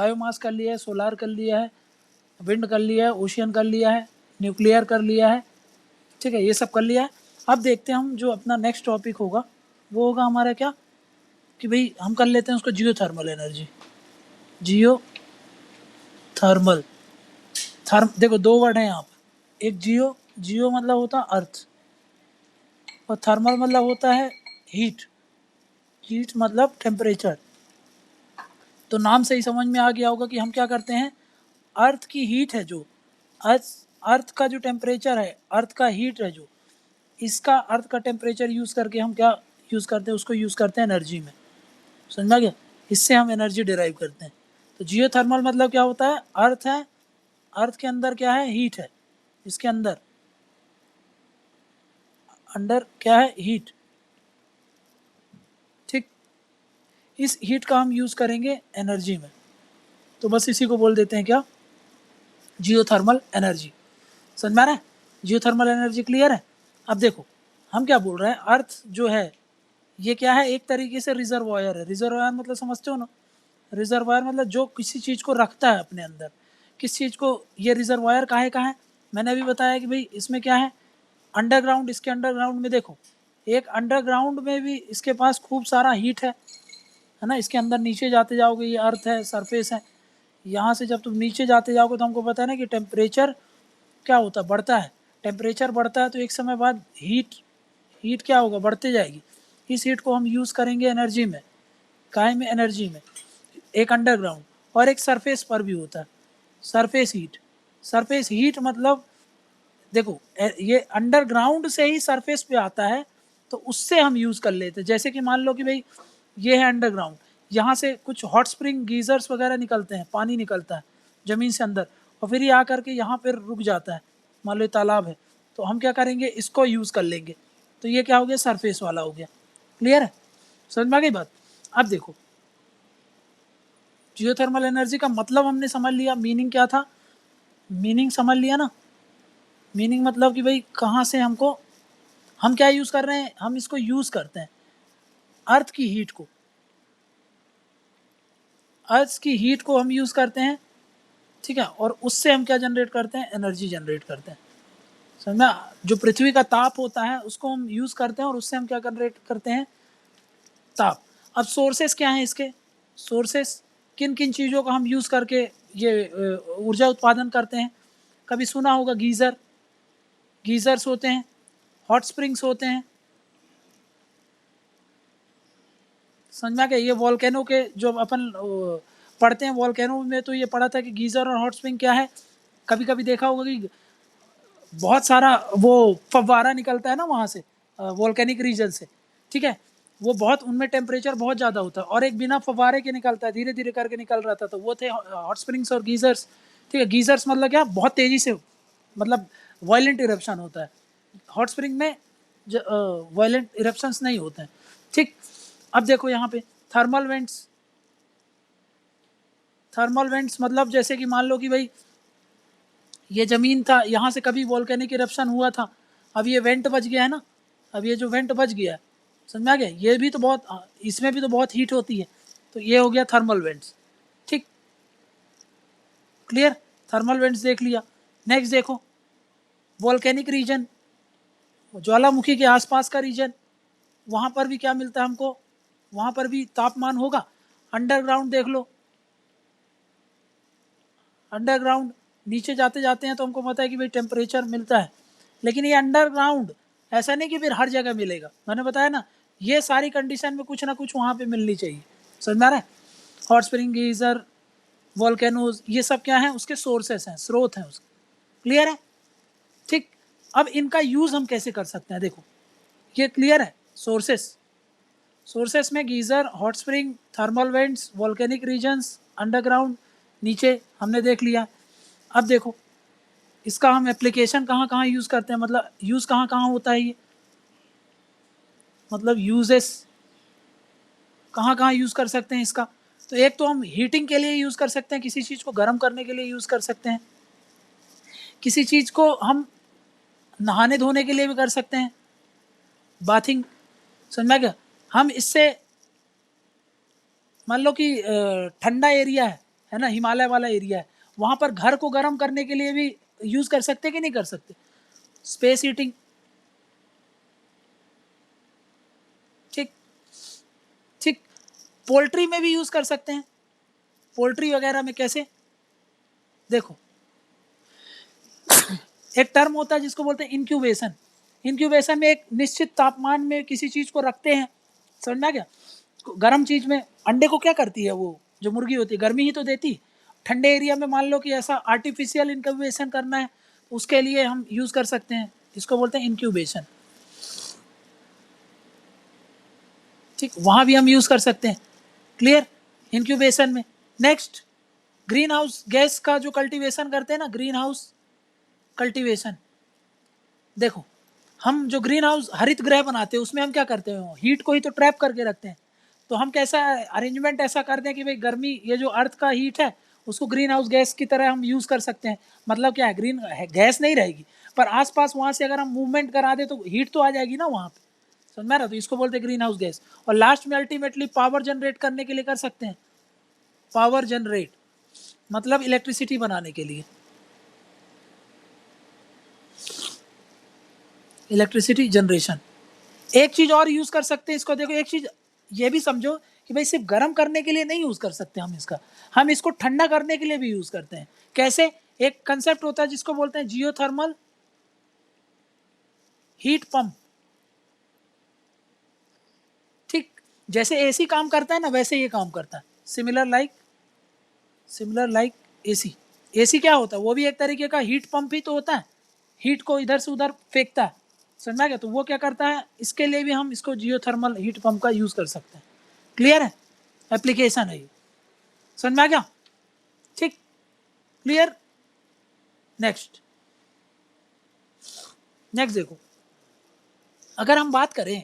Biomass कर लिया है, सोलार कर लिया है, विंड कर लिया है, ओशियन कर लिया है, न्यूक्लियर कर लिया है, ठीक है, ये सब कर लिया है। अब देखते हैं हम जो अपना नेक्स्ट टॉपिक होगा वो होगा हमारा क्या, कि भाई हम कर लेते हैं उसको जियोथर्मल एनर्जी। जियो थर्मल, देखो दो वर्ड हैं यहाँ पर, एक जियो, जियो मतलब होता है अर्थ, और थर्मल मतलब होता है हीट, हीट मतलब टेम्परेचर। तो नाम से ही समझ में आ गया होगा कि हम क्या करते हैं, अर्थ की हीट है जो, अर्थ का जो टेम्परेचर है, अर्थ का हीट है जो, इसका अर्थ का टेम्परेचर यूज़ करके हम क्या यूज़ करते हैं, उसको यूज़ करते हैं एनर्जी में। समझा गया, इससे हम एनर्जी डिराइव करते हैं। तो जियोथर्मल मतलब क्या होता है, अर्थ है, अर्थ के अंदर क्या है, हीट है, इसके अंदर अंदर क्या है, हीट, ठीक, इस हीट का हम यूज़ करेंगे एनर्जी में। तो बस इसी को बोल देते हैं क्या, जियोथर्मल एनर्जी। समझ में आ रहा है, जियोथर्मल एनर्जी क्लियर है। अब देखो हम क्या बोल रहे हैं, अर्थ जो है ये क्या है, एक तरीके से रिजर्वायर है। रिजर्वायर मतलब समझते हो ना, रिजर्वायर मतलब जो किसी चीज़ को रखता है अपने अंदर, किस चीज़ को, ये रिजर्वायर काहे का है, मैंने अभी बताया कि भाई इसमें क्या है, अंडरग्राउंड, इसके अंडरग्राउंड में देखो, एक अंडरग्राउंड में भी इसके पास खूब सारा हीट है ना। इसके अंदर नीचे जाते जाओगे, ये अर्थ है, सरफेस है, यहाँ से जब तुम नीचे जाते जाओगे तो हमको पता है ना कि टेम्परेचर क्या होता है, बढ़ता है। टेम्परेचर बढ़ता है तो एक समय बाद हीट क्या होगा, बढ़ते जाएगी। इस हीट को हम यूज़ करेंगे एनर्जी में, काहे में, एनर्जी में। एक अंडरग्राउंड और एक सरफेस पर भी होता है, सरफेस हीट। सरफेस हीट मतलब देखो ये अंडरग्राउंड से ही सरफेस पे आता है, तो उससे हम यूज़ कर लेते हैं। जैसे कि मान लो कि भाई ये है अंडरग्राउंड, यहाँ से कुछ हॉट स्प्रिंग गीजर्स वगैरह निकलते हैं, पानी निकलता है ज़मीन से अंदर, और फिर ये आकर के यहाँ पर रुक जाता है। मान लो ये तालाब है, तो हम क्या करेंगे, इसको यूज़ कर लेंगे। तो ये क्या हो गया, सरफेस वाला हो गया। क्लियर है, समझ में आ गई बात। अब देखो जियोथर्मल एनर्जी का मतलब हमने समझ लिया, मीनिंग क्या था, मीनिंग समझ लिया ना। मीनिंग मतलब कि भाई कहाँ से हमको, हम क्या यूज़ कर रहे हैं, हम इसको यूज़ करते हैं अर्थ की हीट को, अर्थ की हीट को हम यूज़ करते हैं, ठीक है, और उससे हम क्या जनरेट करते हैं, एनर्जी जनरेट करते हैं। समझना, जो पृथ्वी का ताप होता है उसको हम यूज़ करते हैं और उससे हम क्या जनरेट करते हैं, ताप। अब सोर्सेस क्या हैं इसके, सोर्सेस किन किन चीज़ों का हम यूज़ करके ये ऊर्जा उत्पादन करते हैं। कभी सुना होगा गीज़र, गीज़र्स होते हैं, हॉट स्प्रिंग्स होते हैं। समझ में आ गया, ये वॉल्केनो के जो अपन पढ़ते हैं, वॉल्केनो में तो ये पढ़ा था कि गीज़र और हॉट स्प्रिंग क्या है। कभी कभी देखा होगा कि बहुत सारा वो फव्वारा निकलता है ना वहाँ से, वॉल्केनिक रीजन से, ठीक है, वो बहुत, उनमें टेम्परेचर बहुत ज़्यादा होता है, और एक बिना फव्वारे के निकलता है, धीरे धीरे करके निकल रहा था, तो वो थे हॉट स्प्रिंग्स और गीज़र्स। ठीक है, गीज़र्स मतलब क्या, बहुत तेज़ी से, मतलब वायलेंट इरप्शन होता है। हॉट स्प्रिंग में वायलेंट इरप्शंस नहीं होते हैं। ठीक, अब देखो यहाँ पे थर्मल वेंट्स, थर्मल वेंट्स मतलब जैसे कि मान लो कि भाई ये ज़मीन था, यहाँ से कभी वॉल्केनिक इरप्शन हुआ था, अब ये वेंट बच गया है ना, अब ये जो वेंट बच गया है, समझ में आ गया, ये भी तो बहुत, इसमें भी तो बहुत हीट होती है, तो ये हो गया थर्मल वेंट्स। ठीक, क्लियर, थर्मल वेंट्स देख लिया। नेक्स्ट देखो वॉल्केनिक रीजन, ज्वालामुखी के आसपास का रीजन, वहाँ पर भी क्या मिलता है हमको, वहाँ पर भी तापमान होगा। अंडरग्राउंड देख लो, अंडरग्राउंड नीचे जाते जाते हैं तो हमको पता है कि भाई टेम्परेचर मिलता है, लेकिन ये अंडरग्राउंड ऐसा नहीं कि फिर हर जगह मिलेगा। मैंने बताया ना, ये सारी कंडीशन में कुछ ना कुछ वहाँ पे मिलनी चाहिए। समझ में आ रहा है, हॉट स्प्रिंग, गीजर, वॉल्केनोज, ये सब क्या है, उसके सोर्सेस हैं, स्रोत हैं उसके। क्लियर है, ठीक। अब इनका यूज़ हम कैसे कर सकते हैं, देखो ये क्लियर है। सोर्सेस, सोर्सेस में geyser, hot spring, thermal vents, volcanic regions, underground, नीचे हमने देख लिया। अब देखो इसका हम एप्लीकेशन कहाँ कहाँ यूज़ करते हैं, मतलब यूज़ कहाँ कहाँ होता है ये, मतलब यूजेस कहाँ कहाँ यूज़ कर सकते हैं इसका। तो एक तो हम हीटिंग के लिए यूज़ कर सकते हैं, किसी चीज़ को गर्म करने के लिए यूज़ कर सकते हैं, किसी चीज़ को हम नहाने धोने के लिए भी कर सकते हैं, बाथिंग। समझ में गया, हम इससे मान लो कि ठंडा एरिया है है ना, हिमालय वाला एरिया है, वहाँ पर घर को गर्म करने के लिए भी यूज़ कर सकते कि नहीं कर सकते? स्पेस हीटिंग, ठीक ठीक। पोल्ट्री में भी यूज़ कर सकते हैं, पोल्ट्री वगैरह में कैसे? देखो एक टर्म होता है जिसको बोलते हैं इंक्यूबेशन। इंक्यूबेशन में एक निश्चित तापमान में किसी चीज़ को रखते हैं, समझ में आ गया? गर्म चीज़ में अंडे को क्या करती है, वो जो मुर्गी होती है गर्मी ही तो देती। ठंडे एरिया में मान लो कि ऐसा आर्टिफिशियल इंक्यूबेशन करना है, उसके लिए हम यूज़ कर सकते हैं, इसको बोलते हैं इंक्यूबेशन, ठीक, वहाँ भी हम यूज़ कर सकते हैं। क्लियर? इंक्यूबेशन में। नेक्स्ट, ग्रीन हाउस गैस का जो कल्टीवेशन करते हैं ना, ग्रीन हाउस कल्टीवेशन। देखो हम जो ग्रीन हाउस हरित गृह बनाते हैं उसमें हम क्या करते हैं, हीट को ही तो ट्रैप करके रखते हैं। तो हम कैसा अरेंजमेंट ऐसा करते हैं कि भाई गर्मी, ये जो अर्थ का हीट है उसको ग्रीन हाउस गैस की तरह हम यूज़ कर सकते हैं। मतलब क्या है, ग्रीन गैस नहीं रहेगी पर आसपास वहाँ से अगर हम मूवमेंट करा दें तो हीट तो आ जाएगी ना वहाँ पे, समझ में आ रहा? तो इसको बोलते हैं ग्रीन हाउस गैस। और लास्ट में अल्टीमेटली पावर जनरेट करने के लिए कर सकते हैं, पावर जनरेट मतलब इलेक्ट्रिसिटी बनाने के लिए, इलेक्ट्रिसिटी जनरेशन। एक चीज़ और यूज़ कर सकते हैं इसको, देखो एक चीज़ ये भी समझो कि भाई सिर्फ गर्म करने के लिए नहीं यूज़ कर सकते हम इसका, हम इसको ठंडा करने के लिए भी यूज़ करते हैं। कैसे? एक कंसेप्ट होता है जिसको बोलते हैं जियोथर्मल हीट पंप, ठीक, जैसे एसी काम करता है ना वैसे ये काम करता है, सिमिलर लाइक एसी। एसी क्या होता है, वो भी एक तरीके का हीट पंप ही तो होता है, हीट को इधर से उधर फेंकता है, समझा गया? तो वो क्या करता है, इसके लिए भी हम इसको जियोथर्मल हीट पंप का यूज़ कर सकते हैं। क्लियर है? एप्लीकेशन है ये, समझ में आ गया? ठीक, क्लियर। नेक्स्ट देखो, अगर हम बात करें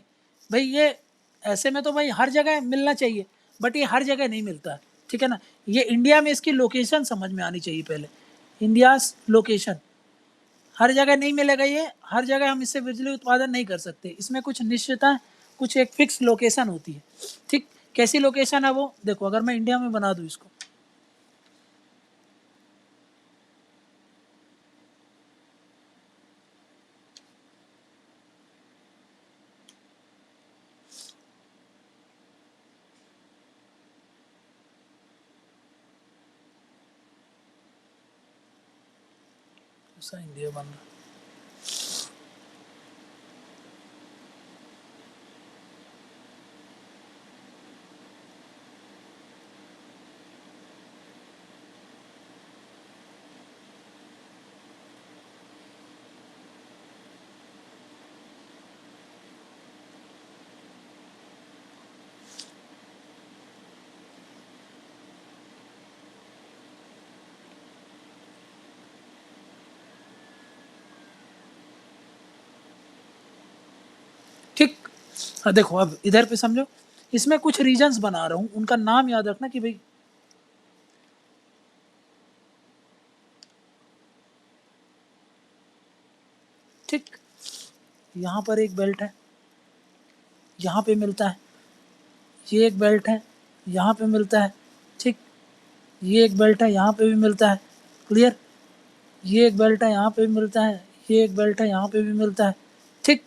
भाई ये ऐसे में तो भाई हर जगह मिलना चाहिए बट ये हर जगह नहीं मिलता है, ठीक है ना? ये इंडिया में इसकी लोकेशन समझ में आनी चाहिए पहले, इंडियाज लोकेशन। हर जगह नहीं मिलेगा ये, हर जगह हम इससे बिजली उत्पादन नहीं कर सकते, इसमें कुछ निश्चितता, कुछ एक फिक्स लोकेशन होती है, ठीक। कैसी लोकेशन है वो? देखो अगर मैं इंडिया में बना दूँ इसको, ऐसा इंडिया बन रहा, ठीक। हाँ देखो अब इधर पे समझो, इसमें कुछ रीजन्स बना रहा हूँ, उनका नाम याद रखना कि भाई ठीक, यहाँ पर एक बेल्ट है, यहाँ पे मिलता है, ये एक बेल्ट है, यहाँ पे मिलता है, ठीक, ये एक बेल्ट है, यहाँ पे भी मिलता है, क्लियर, ये एक बेल्ट है, यहाँ पे भी मिलता है, ये एक बेल्ट है, यहाँ पे भी मिलता है, ठीक।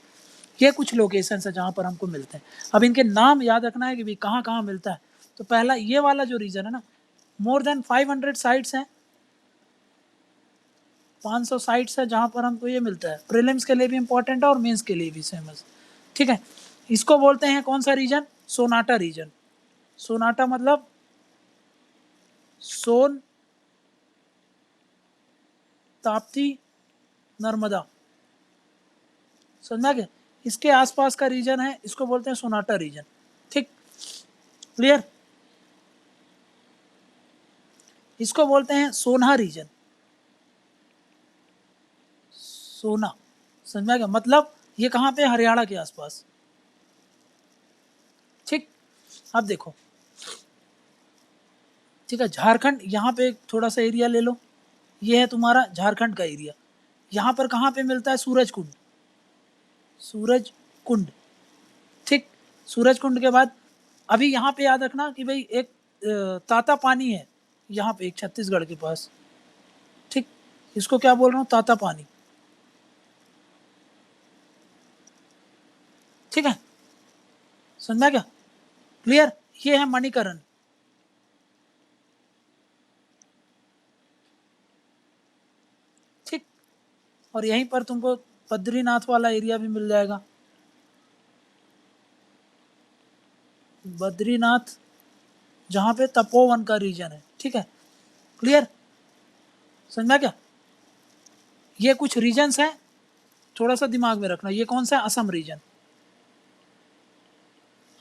ये कुछ लोकेशन है जहाँ पर हमको मिलते हैं। अब इनके नाम याद रखना है कि भाई कहाँ कहाँ मिलता है। तो पहला ये वाला जो रीजन है ना, मोर देन 500 साइट्स हैं, 500 साइट्स है जहाँ पर हमको ये मिलता है। प्रीलिम्स के लिए भी इंपॉर्टेंट है और मेंस के लिए भी सेम है, ठीक है। इसको बोलते हैं कौन सा रीजन? Sonata reason. सोनाटा मतलब सोन, ताप्ती, नर्मदा, समझा गया? इसके आसपास का रीजन है, इसको बोलते हैं सोनाटा रीजन, ठीक, क्लियर। इसको बोलते हैं सोना रीजन, सोना, समझ में आ गया? मतलब ये कहाँ पे? हरियाणा के आसपास, ठीक। अब देखो, ठीक है, झारखंड, यहाँ पे थोड़ा सा एरिया ले लो, ये है तुम्हारा झारखंड का एरिया। यहाँ पर कहाँ पे मिलता है? सूरज कुंड, सूरज कुंड, ठीक। सूरज कुंड के बाद अभी यहाँ पे याद रखना कि भाई एक ताता पानी है, यहाँ पे एक छत्तीसगढ़ के पास, ठीक, इसको क्या बोल रहा हूँ, ताता पानी, ठीक है, समझा क्या, क्लियर। ये है मणिकरण, ठीक, और यहीं पर तुमको बद्रीनाथ वाला एरिया भी मिल जाएगा, बद्रीनाथ जहाँ पे तपोवन का रीजन है, ठीक है, क्लियर, समझा क्या। ये कुछ रीजन्स हैं, थोड़ा सा दिमाग में रखना। ये कौन सा है, असम रीजन,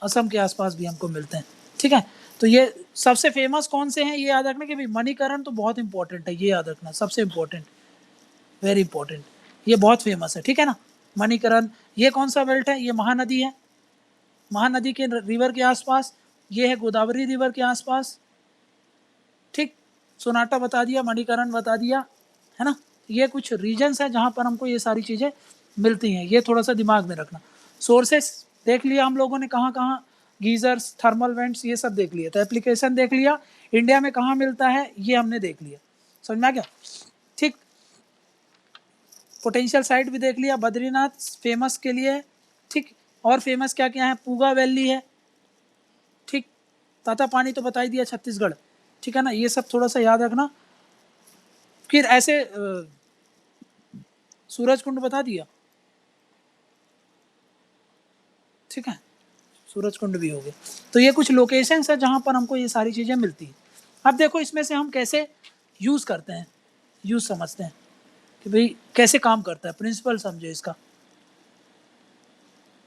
असम के आसपास भी हमको मिलते हैं, ठीक है। तो ये सबसे फेमस कौन से हैं, ये याद रखना कि भाई मणिकरण तो बहुत इंपॉर्टेंट है, ये याद रखना, सबसे इंपॉर्टेंट, वेरी इंपॉर्टेंट, ये बहुत फेमस है, ठीक है ना, मणिकरण। ये कौन सा बेल्ट है, ये महानदी है, महानदी के रिवर के आसपास, ये है गोदावरी रिवर के आसपास, ठीक, सोनाटा बता दिया, मणिकरण बता दिया, है ना। ये कुछ रीजन्स हैं जहाँ पर हमको ये सारी चीज़ें मिलती हैं, ये थोड़ा सा दिमाग में रखना। सोर्सेस देख लिया हम लोगों ने, कहाँ कहाँ, गीजर्स, थर्मल वेंट्स, ये सब देख लिया। तो एप्लीकेशन देख लिया, इंडिया में कहाँ मिलता है ये हमने देख लिया, समझ में आ गया, ठीक। पोटेंशियल साइट भी देख लिया, बद्रीनाथ फेमस के लिए, ठीक, और फेमस क्या क्या है, पूगा वैली है, ठीक, ताता पानी तो बता ही दिया, छत्तीसगढ़, ठीक है ना, ये सब थोड़ा सा याद रखना। फिर ऐसे सूरज कुंड बता दिया, ठीक है, सूरज कुंड भी हो गया। तो ये कुछ लोकेशंस है जहाँ पर हमको ये सारी चीज़ें मिलती हैं। अब देखो इसमें से हम कैसे यूज़ करते हैं, यूज़ समझते हैं कि भाई कैसे काम करता है, प्रिंसिपल समझो इसका।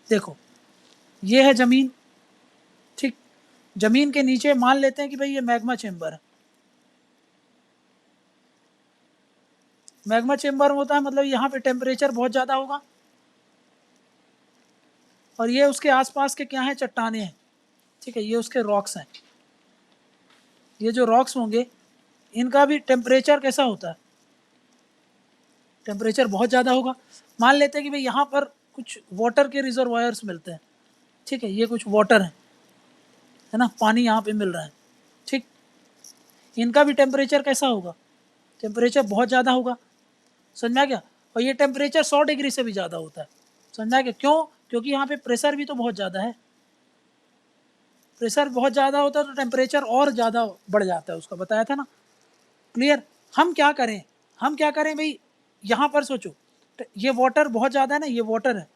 देखो ये है ज़मीन, ठीक, ज़मीन के नीचे मान लेते हैं कि भाई ये मैग्मा चेम्बर है। मैग्मा चेम्बर होता है मतलब यहाँ पे टेम्परेचर बहुत ज़्यादा होगा, और ये उसके आसपास के क्या हैं, चट्टाने हैं, ठीक है, ये उसके रॉक्स हैं। ये जो रॉक्स होंगे इनका भी टेम्परेचर कैसा होता है, टेम्परेचर बहुत ज़्यादा होगा। मान लेते हैं कि भाई यहाँ पर कुछ वाटर के रिजर्वायर्स मिलते हैं, ठीक है, ये कुछ वाटर है ना, पानी यहाँ पे मिल रहा है, ठीक, इनका भी टेम्परेचर कैसा होगा, टेम्परेचर बहुत ज़्यादा होगा, समझ में आ गया। और ये टेम्परेचर 100 डिग्री से भी ज़्यादा होता है, समझ में आ गया, क्यों, क्योंकि यहाँ पे प्रेशर भी तो बहुत ज़्यादा है, प्रेशर बहुत ज़्यादा होता है तो टेम्परेचर और ज़्यादा बढ़ जाता है, उसका बताया था ना, क्लियर। हम क्या करें, हम क्या करें भाई, यहाँ पर सोचो, ये वाटर बहुत ज़्यादा है ना, ये वाटर है,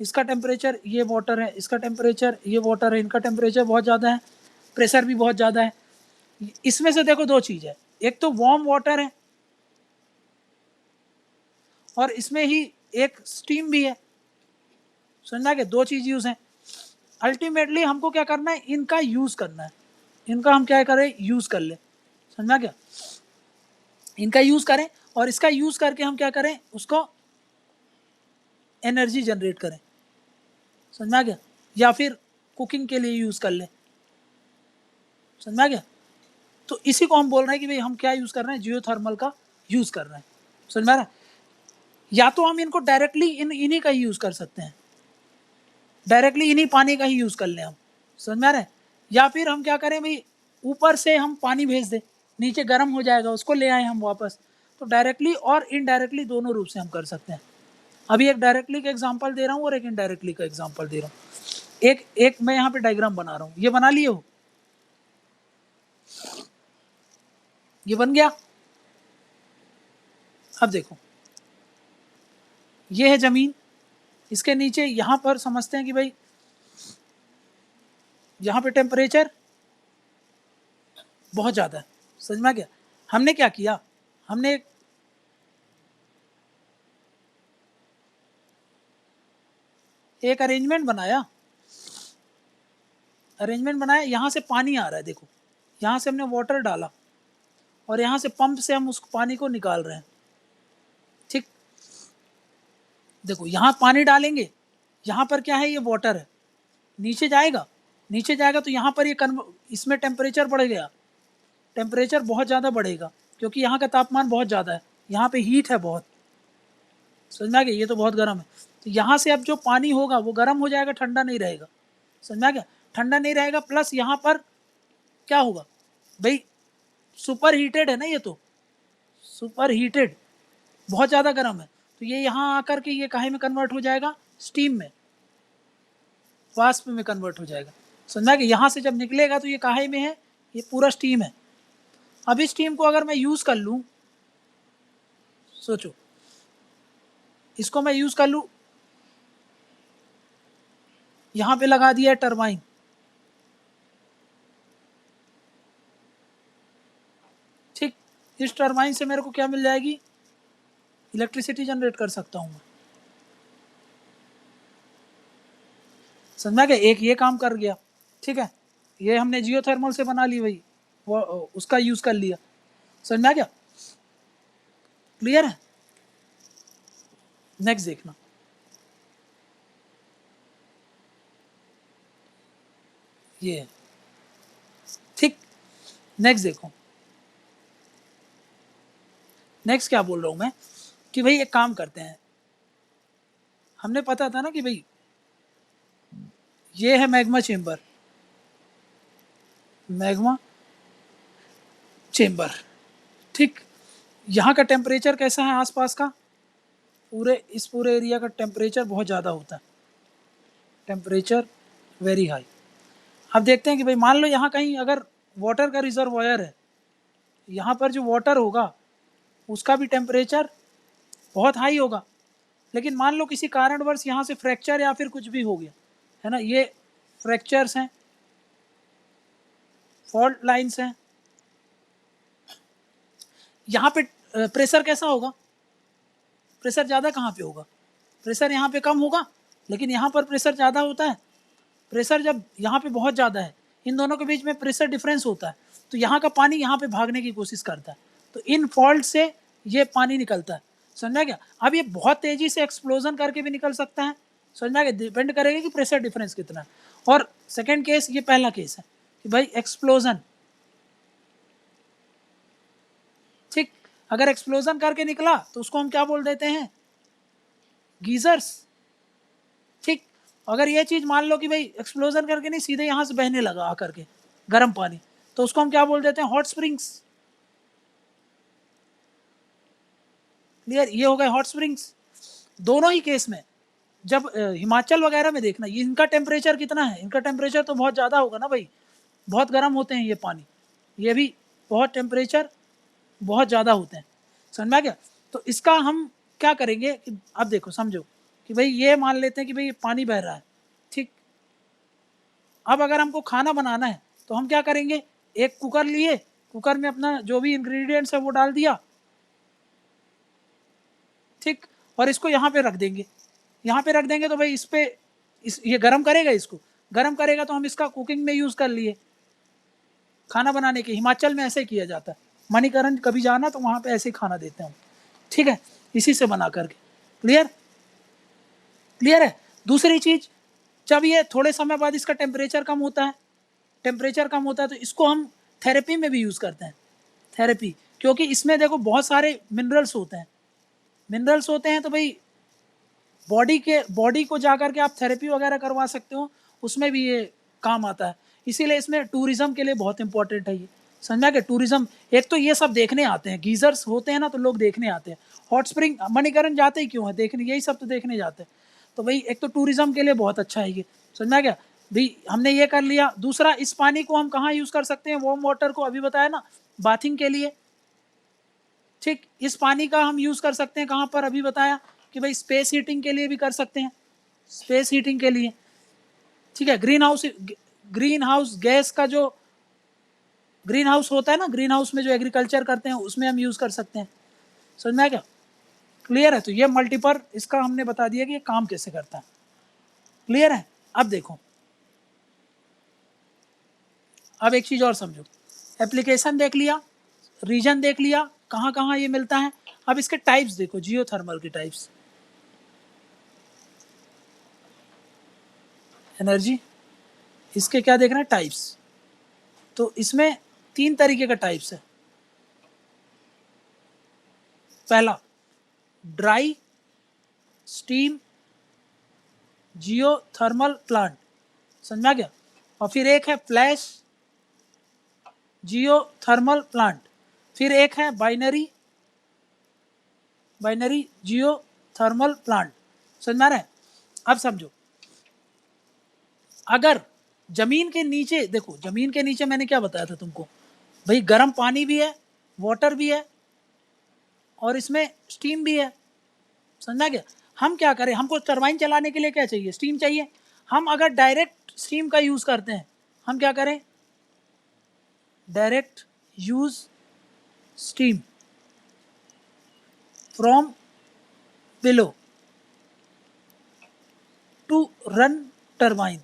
इसका टेम्परेचर, ये वाटर है, इसका टेम्परेचर, ये वाटर है, इनका टेम्परेचर बहुत ज़्यादा है, प्रेशर भी बहुत ज़्यादा है। इसमें से देखो दो चीज़ है, एक तो वार्म वाटर है और इसमें ही एक स्टीम भी है, समझना कि दो चीज़ यूज़ हैं। अल्टीमेटली हमको क्या करना है, इनका यूज़ करना है, इनका हम क्या करें, यूज़ कर ले, समझना क्या, इनका यूज़ करें और इसका यूज़ करके हम क्या करें, उसको एनर्जी जनरेट करें, समझ में आ गया, या फिर कुकिंग के लिए यूज़ कर लें, समझ में आ गया। तो इसी को हम बोल रहे हैं कि भाई हम क्या यूज़ कर रहे हैं, जियोथर्मल का यूज़ कर रहे हैं, समझ में आ रहा है। या तो हम इनको डायरेक्टली इन्हीं का ही यूज़ कर सकते हैं, डायरेक्टली इन्हीं पानी का ही यूज़ कर लें हम, समझ में आ रहा है। या फिर हम क्या करें भाई, ऊपर से हम पानी भेज दें, नीचे गर्म हो जाएगा, उसको ले आए हम वापस। तो डायरेक्टली और इनडायरेक्टली दोनों रूप से हम कर सकते हैं। अभी एक डायरेक्टली का एग्जांपल दे रहा हूँ और एक इनडायरेक्टली का एग्जांपल दे रहा हूँ। एक मैं यहाँ पे डायग्राम बना रहा हूँ, ये बना लिए हो, ये बन गया। अब देखो ये है ज़मीन, इसके नीचे यहाँ पर समझते हैं कि भाई यहाँ पे टेम्परेचर बहुत ज़्यादा है, समझ में आ गया। हमने क्या किया, हमने एक अरेंजमेंट बनाया, यहाँ से पानी आ रहा है, देखो यहाँ से हमने वाटर डाला और यहाँ से पंप से हम उस पानी को निकाल रहे हैं, ठीक। देखो यहाँ पानी डालेंगे, यहाँ पर क्या है, ये वाटर है, नीचे जाएगा, नीचे जाएगा तो यहाँ पर ये इसमें टेम्परेचर बढ़ गया, टेम्परेचर बहुत ज़्यादा बढ़ेगा क्योंकि यहाँ का तापमान बहुत ज़्यादा है, यहाँ पे हीट है बहुत, समझ में आ गया, ये तो बहुत गर्म है। तो यहाँ से अब जो पानी होगा वो गर्म हो जाएगा, ठंडा नहीं रहेगा, समझ में आ गया, ठंडा नहीं रहेगा। प्लस यहाँ पर क्या होगा भाई, सुपर हीटेड है ना, ये तो सुपर हीटेड, बहुत ज़्यादा गर्म है। तो ये यहाँ आकर के ये काहे में कन्वर्ट हो जाएगा, स्टीम में, वाष्प में कन्वर्ट हो जाएगा। समझा कि यहाँ से जब निकलेगा तो ये काहे में है, ये पूरा स्टीम है। अब इस स्टीम को अगर मैं यूज़ कर लूँ, सोचो इसको मैं यूज़ कर लूँ, यहाँ पे लगा दिया टरबाइन, ठीक, इस टरबाइन से मेरे को क्या मिल जाएगी, इलेक्ट्रिसिटी जनरेट कर सकता हूँ मैं। समझा क्या, एक ये काम कर गया, ठीक है, ये हमने जियोथर्मल से बना ली भाई, वो उसका यूज़ कर लिया। समझ में आ गया, क्लियर है। नेक्स्ट देखना, ये ठीक, नेक्स्ट देखो, नेक्स्ट क्या बोल रहा हूँ मैं कि भाई एक काम करते हैं, हमने पता था ना कि भाई ये है मैग्मा चेम्बर, मैग्मा चेम्बर, ठीक, यहाँ का टेम्परेचर कैसा है आसपास का, इस पूरे एरिया का टेम्परेचर बहुत ज़्यादा होता है, टेम्परेचर वेरी हाई। अब देखते हैं कि भाई मान लो यहाँ कहीं अगर वाटर का रिजर्वायर है, यहाँ पर जो वाटर होगा उसका भी टेम्परेचर बहुत हाई होगा, लेकिन मान लो किसी कारणवश यहाँ से फ्रैक्चर या फिर कुछ भी हो गया, है ना, ये फ्रैक्चर्स हैं, फॉल्ट लाइंस हैं, यहाँ पे प्रेशर कैसा होगा, प्रेशर ज़्यादा कहाँ पे होगा, प्रेशर यहाँ पे कम होगा, लेकिन यहाँ पर प्रेशर ज़्यादा होता है। प्रेशर जब यहाँ पे बहुत ज़्यादा है, इन दोनों के बीच में प्रेशर डिफरेंस होता है, तो यहाँ का पानी यहाँ पे भागने की कोशिश करता है, तो इन फॉल्ट से ये पानी निकलता है। समझा क्या, अब ये बहुत तेज़ी से एक्सप्लोजन करके भी निकल सकता है। समझा क्या, डिपेंड करेगा कि प्रेशर डिफरेंस कितना है। और सेकेंड केस, ये पहला केस है कि भाई एक्सप्लोजन, ठीक, अगर एक्सप्लोजन करके निकला तो उसको हम क्या बोल देते हैं, गीजर्स, ठीक। अगर ये चीज़ मान लो कि भाई एक्सप्लोजन करके नहीं, सीधे यहाँ से बहने लगा आकर के गर्म पानी, तो उसको हम क्या बोल देते हैं, हॉट स्प्रिंग्स। क्लियर, ये हो गए हॉट स्प्रिंग्स। दोनों ही केस में जब हिमाचल वगैरह में देखना, ये इनका टेम्परेचर कितना है, इनका टेम्परेचर तो बहुत ज़्यादा होगा ना भाई, बहुत गर्म होते हैं ये पानी, ये भी बहुत टेम्परेचर बहुत ज़्यादा होते हैं। समझ में आ गया। तो इसका हम क्या करेंगे कि अब देखो समझो कि भाई ये मान लेते हैं कि भाई ये पानी बह रहा है, ठीक। अब अगर हमको खाना बनाना है तो हम क्या करेंगे, एक कुकर लिए, कुकर में अपना जो भी इंग्रेडिएंट्स है वो डाल दिया, ठीक, और इसको यहाँ पे रख देंगे, यहाँ पे रख देंगे तो भाई ये गर्म करेगा, इसको गर्म करेगा तो हम इसका कुकिंग में यूज़ कर लिए, खाना बनाने के। हिमाचल में ऐसे किया जाता है, मणिकरण कभी जाना तो वहाँ पे ऐसे खाना देते हैं, ठीक है, इसी से बना करके। क्लियर, क्लियर है। दूसरी चीज़, जब ये थोड़े समय बाद इसका टेम्परेचर कम होता है, टेम्परेचर कम होता है तो इसको हम थेरेपी में भी यूज़ करते हैं, थेरेपी, क्योंकि इसमें देखो बहुत सारे मिनरल्स होते हैं, मिनरल्स होते हैं, तो भाई बॉडी को जा कर के आप थेरेपी वगैरह करवा सकते हो, उसमें भी ये काम आता है। इसीलिए इसमें टूरिज़्म के लिए बहुत इंपॉर्टेंट है ये। समझा कि टूरिज़्म, एक तो ये सब देखने आते हैं, गीजर्स होते हैं ना तो लोग देखने आते हैं, हॉट स्प्रिंग मणिकरण जाते ही क्यों है, देखने, यही सब तो देखने जाते हैं। तो भाई एक तो टूरिज़्म के लिए बहुत अच्छा है ये। समझा क्या भाई, हमने ये कर लिया। दूसरा, इस पानी को हम कहाँ यूज़ कर सकते हैं, वार्म वाटर को अभी बताया ना, बाथिंग के लिए, ठीक। इस पानी का हम यूज़ कर सकते हैं कहाँ पर, अभी बताया कि भाई स्पेस हीटिंग के लिए भी कर सकते हैं, स्पेस हीटिंग के लिए, ठीक है। ग्रीन हाउस गैस का जो ग्रीन हाउस होता है ना, ग्रीन हाउस में जो एग्रीकल्चर करते हैं उसमें हम यूज़ कर सकते हैं। समझ में आया क्या, क्लियर है। तो ये मल्टीपर, इसका हमने बता दिया कि ये काम कैसे करता है, क्लियर है। अब देखो, अब एक चीज़ और समझो, एप्लीकेशन देख लिया, रीजन देख लिया, कहाँ कहाँ ये मिलता है। अब इसके टाइप्स देखो, जियोथर्मल के टाइप्स, एनर्जी, इसके क्या देखना है, टाइप्स। तो इसमें 3 तरीके का टाइप्स है। पहला ड्राई स्टीम जियोथर्मल प्लांट, समझा गया। और फिर एक है फ्लैश जियोथर्मल प्लांट, फिर एक है बाइनरी जियो थर्मल प्लांट। समझ में आ रहा है? अब समझो, अगर जमीन के नीचे, देखो जमीन के नीचे मैंने क्या बताया था तुमको, भाई गर्म पानी भी है, वाटर भी है, और इसमें स्टीम भी है। समझा गया? हम क्या करें, हमको टरबाइन चलाने के लिए क्या चाहिए, स्टीम चाहिए। हम अगर डायरेक्ट स्टीम का यूज़ करते हैं, हम क्या करें, direct use steam from below to run turbine,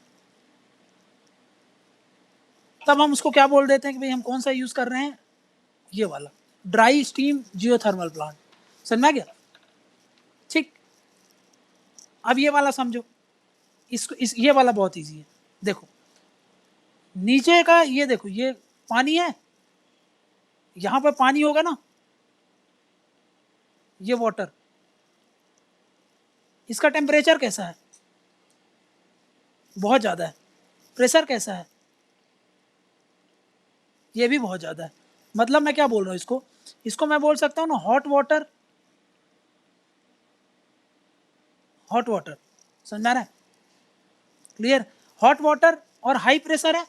तब हम उसको क्या बोल देते हैं कि भाई हम कौन सा यूज़ कर रहे हैं, ये वाला ड्राई स्टीम जियोथर्मल प्लांट। समझा गया? ठीक। अब ये वाला समझो, ये वाला बहुत इजी है। देखो नीचे का ये देखो, ये पानी है, यहां पर पानी होगा ना, ये वाटर, इसका टेम्परेचर कैसा है, बहुत ज़्यादा है। प्रेशर कैसा है, ये भी बहुत ज़्यादा है। मतलब मैं क्या बोल रहा हूँ, इसको मैं बोल सकता हूँ ना हॉट वाटर। समझ में आ रहा है? क्लियर? हॉट वाटर और हाई प्रेशर है,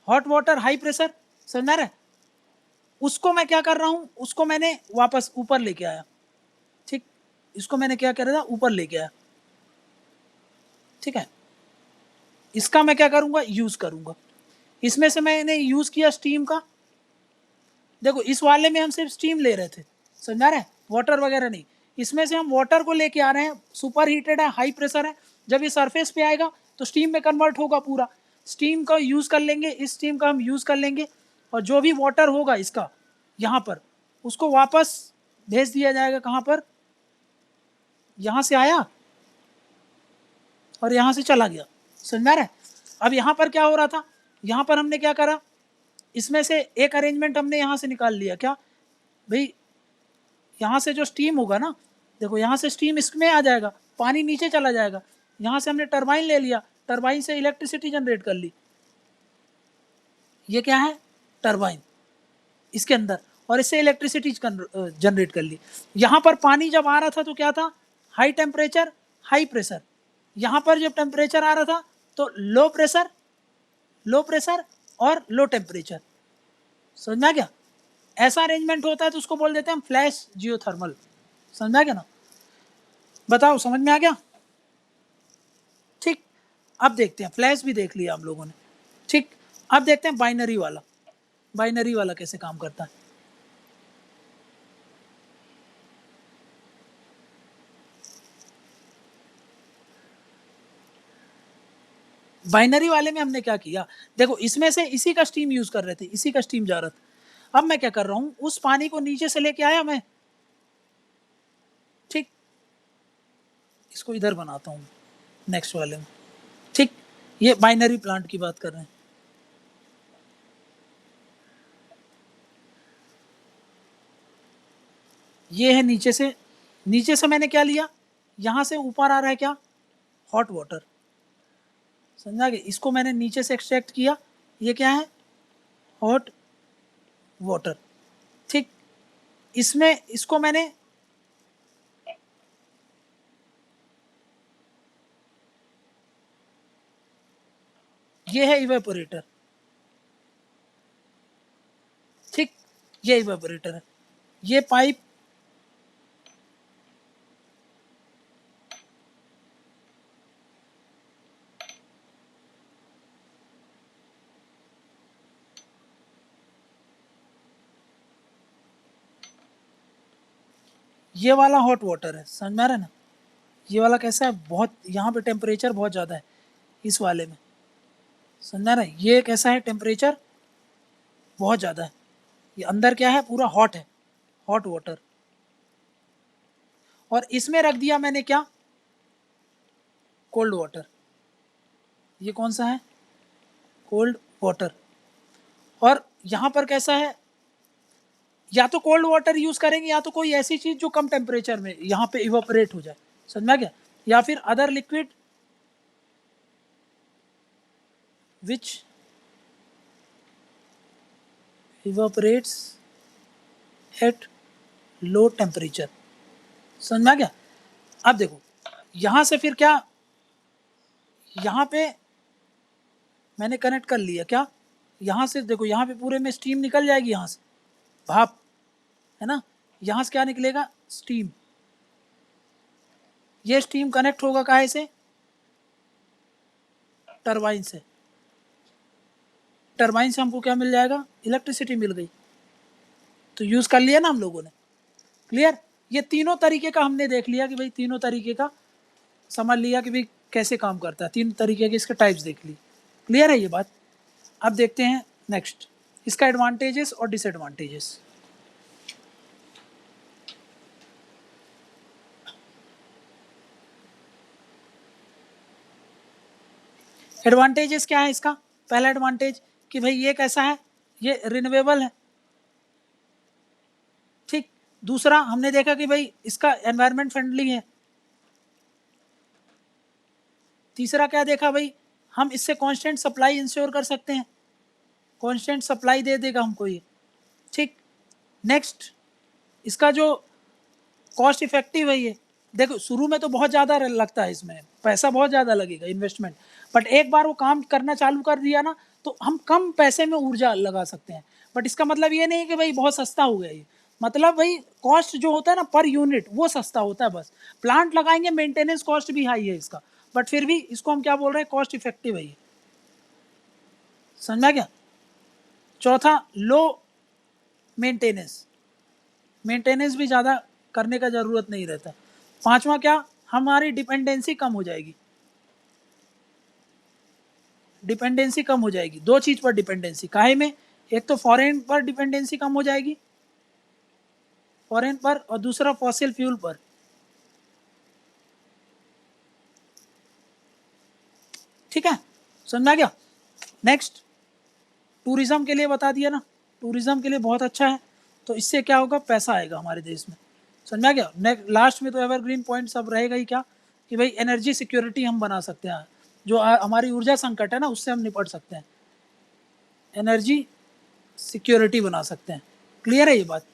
हॉट वाटर हाई प्रेशर। समझ में आ रहा है? उसको मैं क्या कर रहा हूँ, उसको मैंने वापस ऊपर लेके आया। ठीक, इसको मैंने क्या कर रहा था, ऊपर लेके आया। ठीक है, इसका मैं क्या करूँगा, यूज़ करूँगा। इसमें से मैंने यूज़ किया स्टीम का। देखो इस वाले में हम सिर्फ स्टीम ले रहे थे, समझा रहे हैं, वाटर वगैरह नहीं। इसमें से हम वाटर को लेके आ रहे हैं, सुपर हीटेड है, हाई प्रेशर है। जब ये सरफेस पे आएगा तो स्टीम में कन्वर्ट होगा पूरा। स्टीम का यूज़ कर लेंगे, इस स्टीम का हम यूज़ कर लेंगे, और जो भी वाटर होगा इसका यहाँ पर, उसको वापस भेज दिया जाएगा। कहाँ पर, यहाँ से आया और यहाँ से चला गया। समझ में आ रहा है? अब यहाँ पर क्या हो रहा था, यहाँ पर हमने क्या करा, इसमें से एक अरेंजमेंट हमने यहाँ से निकाल लिया। क्या भाई, यहाँ से जो स्टीम होगा ना, देखो यहाँ से स्टीम इसमें आ जाएगा, पानी नीचे चला जाएगा। यहाँ से हमने टरबाइन ले लिया, टरबाइन से इलेक्ट्रिसिटी जनरेट कर ली। ये क्या है, टरबाइन इसके अंदर, और इससे इलेक्ट्रिसिटी जनरेट कर ली। यहाँ पर पानी जब आ रहा था तो क्या था, हाई टेम्परेचर हाई प्रेशर। यहाँ पर जब टेम्परेचर आ रहा था तो लो प्रेशर और लो टेम्परेचर। समझ में आ गया? ऐसा अरेंजमेंट होता है तो उसको बोल देते हैं हम फ्लैश जियोथर्मल। समझ में आ गया ना? बताओ समझ में आ गया? ठीक। अब देखते हैं, फ्लैश भी देख लिया हम लोगों ने। ठीक, अब देखते हैं बाइनरी वाला। बाइनरी वाला कैसे काम करता है। बाइनरी वाले में हमने क्या किया, देखो इसमें से इसी का स्टीम यूज कर रहे थे, इसी का स्टीम जा रहा था। अब मैं क्या कर रहा हूं, उस पानी को नीचे से लेके आया मैं। ठीक, इसको इधर बनाता हूं नेक्स्ट वाले में। ठीक, ये बाइनरी प्लांट की बात कर रहे हैं। ये है नीचे से मैंने क्या लिया, यहां से ऊपर आ रहा है क्या, हॉट वाटर। समझा गया? इसको मैंने नीचे से एक्सट्रैक्ट किया, ये क्या है, हॉट वाटर। ठीक, इसमें इसको मैंने ये है इवेपोरेटर। ठीक, ये इवेपोरेटर है, ये पाइप ये वाला हॉट वाटर है। समझ में आ रहा है ना? ये वाला कैसा है, बहुत यहाँ पे टेम्परेचर बहुत ज़्यादा है इस वाले में। समझ में आ रहा है? ये कैसा है, टेम्परेचर बहुत ज़्यादा है। ये अंदर क्या है, पूरा हॉट है, हॉट वाटर। और इसमें रख दिया मैंने क्या, कोल्ड वाटर। ये कौन सा है, कोल्ड वाटर। और यहाँ पर कैसा है, या तो कोल्ड वाटर यूज़ करेंगे, या तो कोई ऐसी चीज़ जो कम टेम्परेचर में यहाँ पे इवापोरेट हो जाए। समझ में आ गया? या फिर other liquid which evaporates at low temperature. समझ में आ गया? अब देखो यहाँ से फिर क्या, यहाँ पे मैंने कनेक्ट कर लिया क्या, यहाँ से देखो यहाँ पे पूरे में स्टीम निकल जाएगी, यहाँ से भाप है ना, यहाँ से क्या निकलेगा, स्टीम। ये स्टीम कनेक्ट होगा काहे से, टरबाइन से। टरबाइन से हमको क्या मिल जाएगा, इलेक्ट्रिसिटी मिल गई। तो यूज़ कर लिया ना हम लोगों ने। क्लियर? ये तीनों तरीके का हमने देख लिया कि भाई तीनों तरीके का समझ लिया कि भाई कैसे काम करता है, तीन तरीके के इसके टाइप्स देख लिए। क्लियर है ये बात? अब देखते हैं नेक्स्ट इसका एडवांटेजेस और डिसएडवांटेजेस। एडवांटेजेस क्या है इसका? पहला एडवांटेज कि भाई ये कैसा है, ये रिन्यूएबल है। ठीक। दूसरा हमने देखा कि भाई इसका एनवायरनमेंट फ्रेंडली है। तीसरा क्या देखा भाई, हम इससे कांस्टेंट सप्लाई इंश्योर कर सकते हैं, कांस्टेंट सप्लाई दे देगा हमको ये। ठीक। नेक्स्ट इसका जो कॉस्ट इफेक्टिव है ये। देखो शुरू में तो बहुत ज़्यादा लगता है, इसमें पैसा बहुत ज़्यादा लगेगा इन्वेस्टमेंट, बट एक बार वो काम करना चालू कर दिया ना तो हम कम पैसे में ऊर्जा लगा सकते हैं। बट इसका मतलब ये नहीं कि भाई बहुत सस्ता हो गया ये, मतलब भाई कॉस्ट जो होता है ना पर यूनिट वो सस्ता होता है बस। प्लांट लगाएंगे, मेंटेनेंस कॉस्ट भी हाई है इसका, बट फिर भी इसको हम क्या बोल रहे हैं, कॉस्ट इफेक्टिव है ये। समझा क्या? चौथा लो मेंटेनेंस, मेंटेनेंस भी ज़्यादा करने का ज़रूरत नहीं रहता। पांचवा क्या, हमारी डिपेंडेंसी कम हो जाएगी, डिपेंडेंसी कम हो जाएगी। दो चीज़ पर डिपेंडेंसी, काहे में, एक तो फॉरेन पर डिपेंडेंसी कम हो जाएगी, फॉरेन पर, और दूसरा फॉसिल फ्यूल पर। ठीक है, समझ आ गया? नेक्स्ट टूरिज्म के लिए बता दिया ना, टूरिज्म के लिए बहुत अच्छा है, तो इससे क्या होगा, पैसा आएगा हमारे देश में। समझ आ गया? नेक्स्ट लास्ट में तो एवरग्रीन पॉइंट सब रहेगा ही क्या, कि भाई एनर्जी सिक्योरिटी हम बना सकते हैं, जो हमारी ऊर्जा संकट है ना उससे हम निपट सकते हैं, एनर्जी सिक्योरिटी बना सकते हैं। क्लियर है ये बात?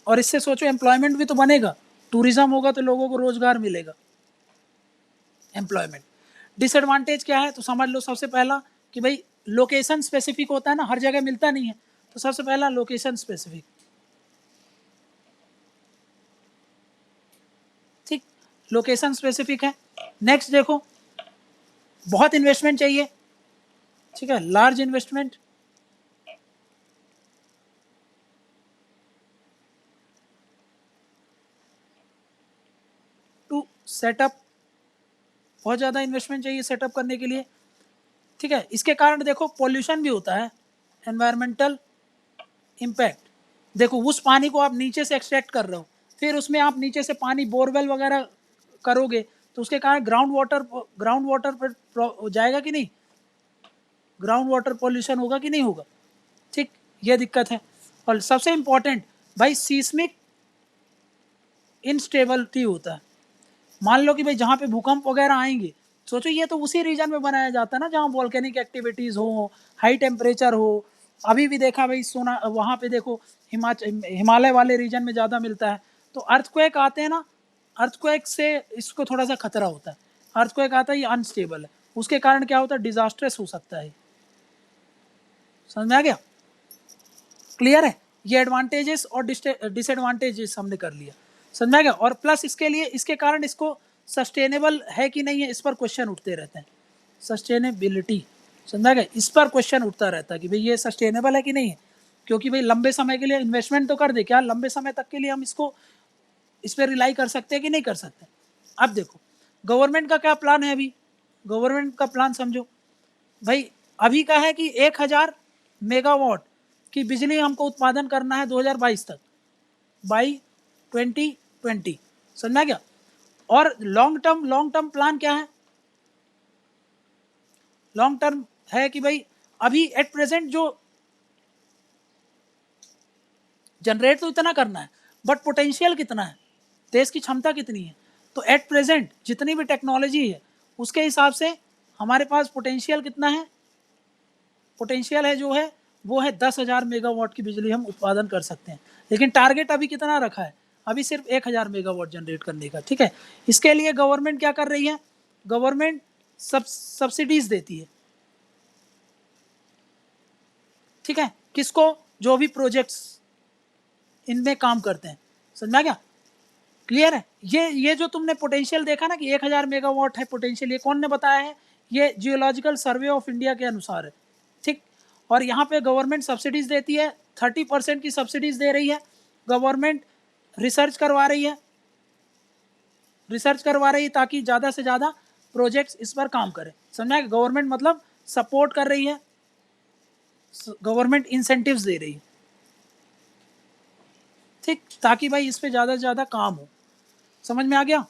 और इससे सोचो एम्प्लॉयमेंट भी तो बनेगा, टूरिज्म होगा तो लोगों को रोजगार मिलेगा, एम्प्लॉयमेंट। डिसएडवांटेज क्या है, तो समझ लो सबसे पहला कि भाई लोकेशन स्पेसिफिक होता है ना, हर जगह मिलता नहीं है, तो सबसे पहला लोकेशन स्पेसिफिक। ठीक, लोकेशन स्पेसिफिक है। नेक्स्ट देखो, बहुत इन्वेस्टमेंट चाहिए, ठीक है, लार्ज इन्वेस्टमेंट। टू सेटअप, बहुत ज़्यादा इन्वेस्टमेंट चाहिए सेटअप करने के लिए। ठीक है, इसके कारण देखो पॉल्यूशन भी होता है, एनवायरमेंटल इम्पैक्ट। देखो उस पानी को आप नीचे से एक्सट्रैक्ट कर रहे हो, फिर उसमें आप नीचे से पानी बोरवेल वगैरह करोगे, तो उसके कारण ग्राउंड वाटर पर जाएगा कि नहीं, ग्राउंड वाटर पॉल्यूशन होगा कि नहीं होगा। ठीक, ये दिक्कत है। और सबसे इम्पोर्टेंट भाई सीस्मिक इंस्टेबिलिटी होता है। मान लो कि भाई जहाँ पे भूकंप वगैरह आएंगे, सोचो ये तो उसी रीजन में बनाया जाता है ना जहाँ वॉल्केनिक एक्टिविटीज़ हो, हाई टेम्परेचर हो। अभी भी देखा भाई, सुना वहाँ पे देखो हिमालय वाले रीजन में ज़्यादा मिलता है। तो अर्थक्वेक आते हैं ना, अर्थक्वेक से इसको थोड़ा सा खतरा होता है। अर्थक्वेक आता है, ये अनस्टेबल है, उसके कारण क्या होता है, डिजास्ट्रस हो सकता है। समझ में आ गया? क्लियर है? ये एडवांटेजेस और डिसएडवांटेजेस हमने कर लिया। समझ में आ गया? और प्लस इसके लिए, इसके कारण इसको सस्टेनेबल है कि नहीं है, इस पर क्वेश्चन उठते रहते हैं। सस्टेनेबिलिटी, समझा गया, इस पर क्वेश्चन उठता रहता है कि भाई ये सस्टेनेबल है कि नहीं है, क्योंकि भाई लंबे समय के लिए इन्वेस्टमेंट तो कर दे, क्या लंबे समय तक के लिए हम इसको इस पर रिलाई कर सकते हैं कि नहीं कर सकते। अब देखो गवर्नमेंट का क्या प्लान है, अभी गवर्नमेंट का प्लान समझो भाई। अभी का है कि 1000 मेगावाट की बिजली हमको उत्पादन करना है 2022 तक, बाई 2020। समझा क्या? और लॉन्ग टर्म प्लान क्या है, लॉन्ग टर्म है कि भाई अभी एट प्रेजेंट जो जनरेट तो इतना करना है, बट पोटेंशियल कितना है, देश की क्षमता कितनी है, तो एट प्रेजेंट जितनी भी टेक्नोलॉजी है उसके हिसाब से हमारे पास पोटेंशियल कितना है, पोटेंशियल है जो है वो है 10,000 मेगावाट की बिजली हम उत्पादन कर सकते हैं, लेकिन टारगेट अभी कितना रखा है, अभी सिर्फ 1,000 मेगावाट जनरेट करने का, ठीक है। इसके लिए गवर्नमेंट क्या कर रही है, गवर्नमेंट सब्सिडीज देती है, ठीक है, किसको, जो भी प्रोजेक्ट्स इनमें काम करते हैं, समझ में आ गया, क्लियर है। ये जो तुमने पोटेंशियल देखा ना कि 1,000 मेगावाट है पोटेंशियल, ये कौन ने बताया है, ये जियोलॉजिकल सर्वे ऑफ इंडिया के अनुसार है, ठीक। और यहाँ पे गवर्नमेंट सब्सिडीज देती है, 30% की सब्सिडीज दे रही है गवर्नमेंट, रिसर्च करवा रही है, ताकि ज़्यादा से ज़्यादा प्रोजेक्ट्स इस पर काम करें, समझा। गवर्नमेंट मतलब सपोर्ट कर रही है, गवर्नमेंट इंसेंटिव्स दे रही है, ठीक, ताकि भाई इस पे ज़्यादा से ज़्यादा काम हो, समझ में आ गया।